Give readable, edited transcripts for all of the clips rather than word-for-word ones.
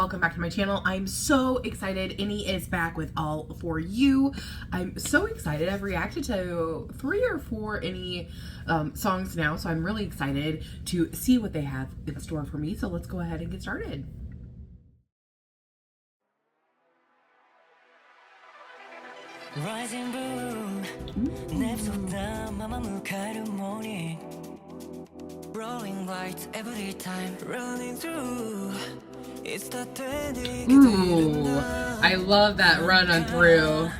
welcome back to my channel. I'm so excited. Innie is back with All For You. I'm so excited. I've reacted to 3 or 4 Innie songs now, so I'm really excited to see what they have in store for me. So let's go ahead and get started. Rising moon, 냅쏟아 맘을 가르모니 Rolling lights every time running through. It's the Ooh, I love that run on through.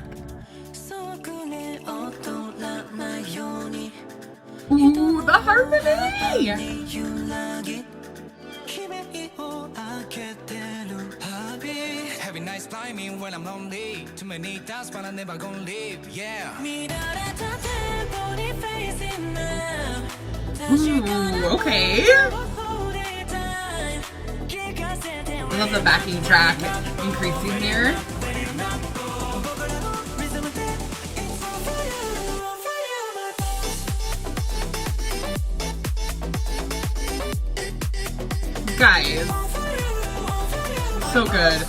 Ooh, the harmony! Having nice timing when I'm lonely. Too many times but I never gonna leave. Yeah. Ooh, okay. I love the backing track increasing here. Guys, so good.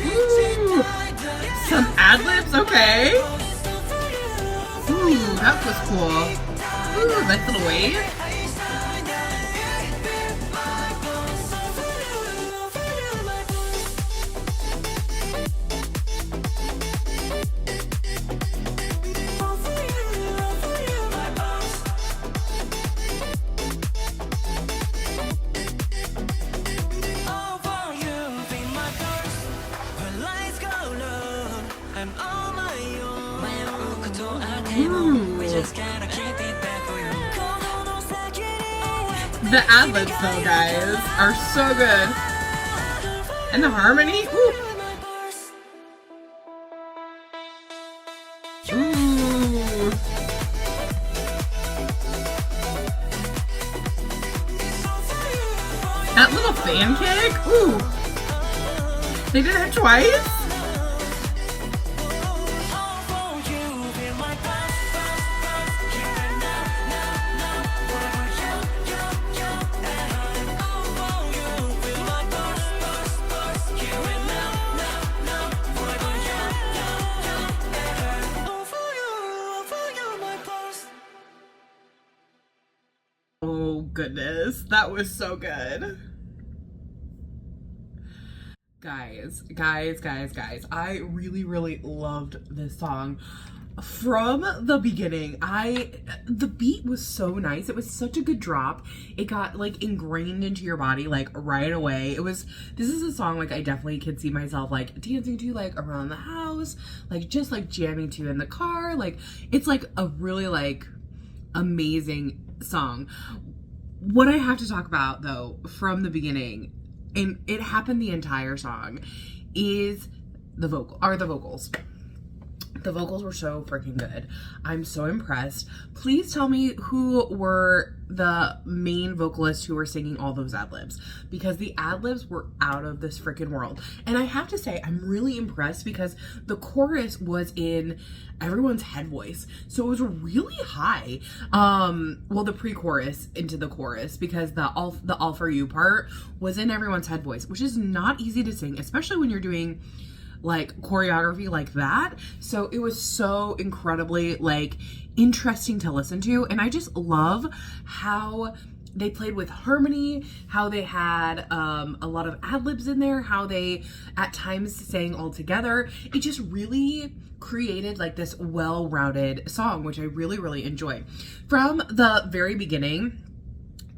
Ooh, some ad-libs, okay. Ooh, that was cool. Ooh, nice little wave. The ad-libs though, guys, are so good. And the harmony, ooh. Ooh. That little fan kick, ooh. They did it twice? Oh goodness, that was so good. Guys, I really loved this song. From the beginning, the beat was so nice. It was such a good drop. It got like ingrained into your body like right away. This is a song like I definitely could see myself like dancing to like around the house, like just like jamming to in the car. Like it's like a really like amazing song. What I have to talk about though from the beginning, and it happened the entire song, is the vocals. The vocals were so freaking good. I'm so impressed. Please tell me who were the main vocalists who were singing all those ad-libs, because the ad-libs were out of this freaking world. And I have to say, I'm really impressed because the chorus was in everyone's head voice. So it was really high. Well, the pre-chorus into the chorus, because the all for you part was in everyone's head voice, which is not easy to sing, especially when you're doing like choreography like that. So it was so incredibly like interesting to listen to, and I just love how they played with harmony, how they had a lot of ad-libs in there, how they at times sang all together. It just really created like this well-rounded song, which I really enjoy. From the very beginning,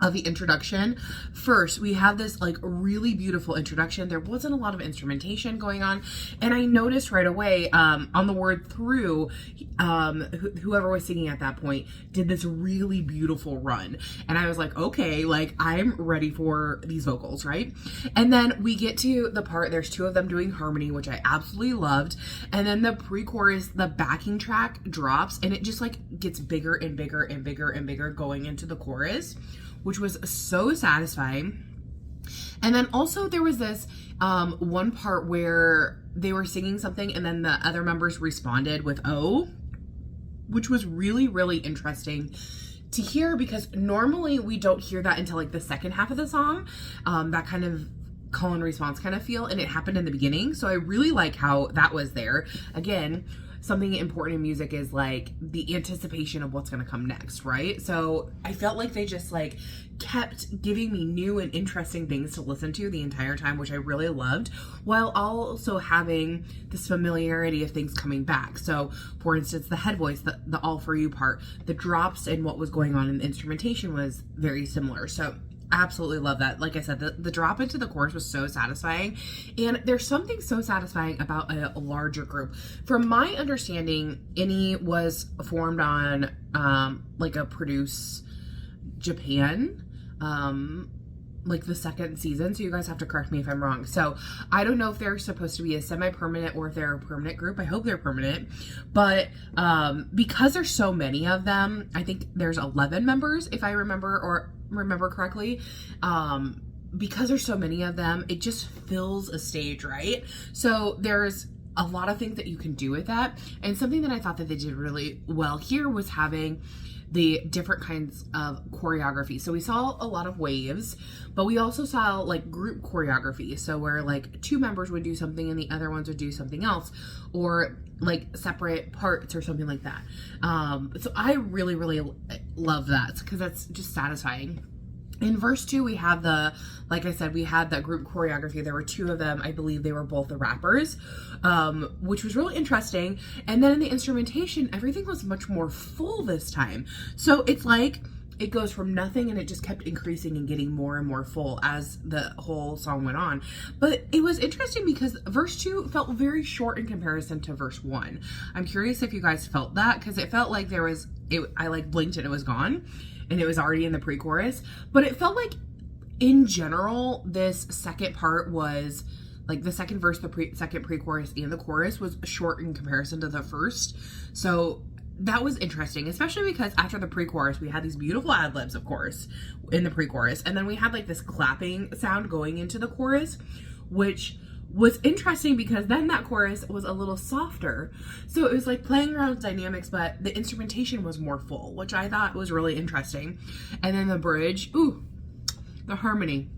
of the introduction. First, we have this like really beautiful introduction. There wasn't a lot of instrumentation going on, and I noticed right away on the word through, whoever was singing at that point did this really beautiful run, and I was like, okay, like I'm ready for these vocals, right? And then we get to the part, there's two of them doing harmony, which I absolutely loved, and then the pre-chorus, the backing track drops, and it just like gets bigger and bigger and bigger and bigger going into the chorus, which was so satisfying. And then also there was this one part where they were singing something and then the other members responded with "oh," which was really, really interesting to hear, because normally we don't hear that until like the second half of the song, that kind of call and response kind of feel, and it happened in the beginning. So I really like how that was there. Again, something important in music is like the anticipation of what's going to come next, right? So I felt like they just like kept giving me new and interesting things to listen to the entire time, which I really loved, while also having this familiarity of things coming back. So for instance, the head voice, the all for you part, the drops and what was going on in the instrumentation was very similar. So absolutely love that. Like I said, the drop into the chorus was so satisfying, and there's something so satisfying about a larger group. From my understanding, INI was formed on like a Produce Japan, like the second season, so you guys have to correct me if I'm wrong. So I don't know if they're supposed to be a semi-permanent or if they're a permanent group. I hope they're permanent, but because there's so many of them, I think there's 11 members if I remember correctly. Because there's so many of them, it just fills a stage, right? So there's a lot of things that you can do with that, and something that I thought that they did really well here was having the different kinds of choreography. So we saw a lot of waves, but we also saw like group choreography. So where like two members would do something and the other ones would do something else, or like separate parts or something like that. So I really, really love that because that's just satisfying. In verse 2, we have like I said, we had that group choreography. There were two of them. I believe they were both the rappers, which was really interesting. And then in the instrumentation, everything was much more full this time. So it's like it goes from nothing and it just kept increasing and getting more and more full as the whole song went on. But it was interesting because verse 2 felt very short in comparison to verse 1. I'm curious if you guys felt that, because it felt like I like blinked and it was gone. And it was already in the pre-chorus, but it felt like in general, this second part was like the second verse, second pre-chorus and the chorus was short in comparison to the first. So that was interesting, especially because after the pre-chorus, we had these beautiful ad-libs, of course, in the pre-chorus. And then we had like this clapping sound going into the chorus, which was interesting because then that chorus was a little softer. So it was like playing around with dynamics, but the instrumentation was more full, which I thought was really interesting. And then the bridge, ooh, the harmony,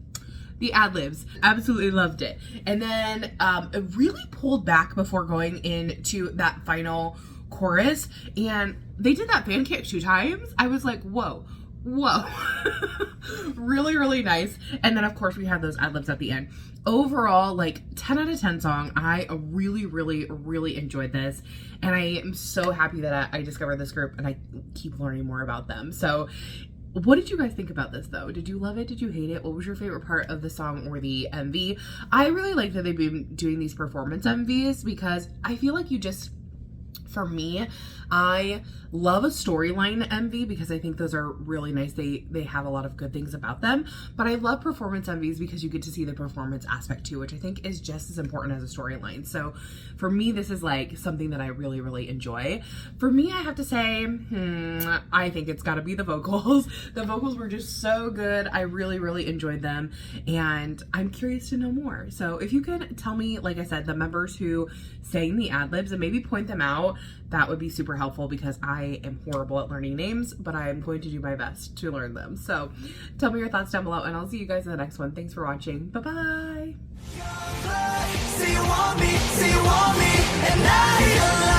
the ad-libs, absolutely loved it. And then it really pulled back before going into that final chorus. And they did that fan kick 2 times. I was like, whoa. Really, really nice. And then of course we had those ad-libs at the end. Overall, like 10 out of 10 song. I really, really, really enjoyed this, and I am so happy that I discovered this group and I keep learning more about them. So what did you guys think about this though? Did you love it? Did you hate it? What was your favorite part of the song or the MV? I really like that they've been doing these performance MVs because I feel like for me, I love a storyline MV because I think those are really nice. They have a lot of good things about them, but I love performance MVs because you get to see the performance aspect too, which I think is just as important as a storyline. So for me, this is like something that I really, really enjoy. For me, I have to say, I think it's gotta be the vocals. The vocals were just so good. I really, really enjoyed them, and I'm curious to know more. So if you could tell me, like I said, the members who sang the ad-libs and maybe point them out, that would be super helpful because I am horrible at learning names, but I am going to do my best to learn them. So tell me your thoughts down below, and I'll see you guys in the next one. Thanks for watching. Bye-bye. Say you want me, and I